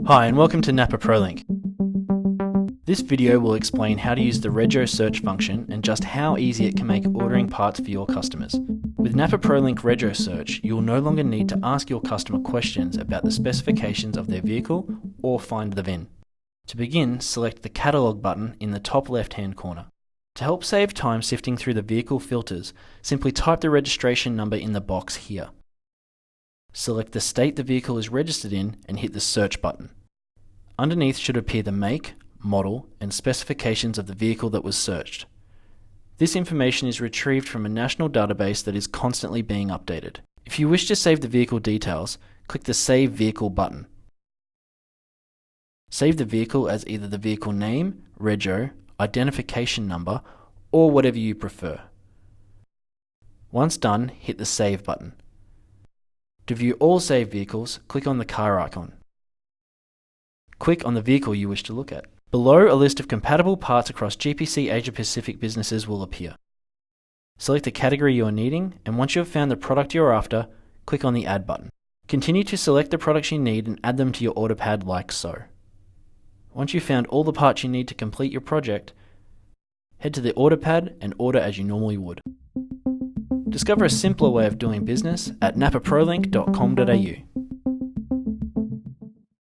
Hi and welcome to NAPA PROLink. This video will explain how to use the Rego search function and just how easy it can make ordering parts for your customers. With NAPA PROLink Rego search, you will no longer need to ask your customer questions about the specifications of their vehicle or find the VIN. To begin, select the Catalog button in the top left-hand corner. To help save time sifting through the vehicle filters, simply type the registration number in the box here. Select the state the vehicle is registered in and hit the search button. Underneath should appear the make, model, and specifications of the vehicle that was searched. This information is retrieved from a national database that is constantly being updated. If you wish to save the vehicle details, click the Save Vehicle button. Save the vehicle as either the vehicle name, Rego, identification number, or whatever you prefer. Once done, hit the Save button. To view all saved vehicles, click on the car icon. Click on the vehicle you wish to look at. Below, a list of compatible parts across GPC Asia Pacific businesses will appear. Select the category you are needing, and once you have found the product you are after, click on the Add button. Continue to select the products you need and add them to your order pad like so. Once you've found all the parts you need to complete your project, head to the order pad and order as you normally would. Discover a simpler way of doing business at napaprolink.com.au.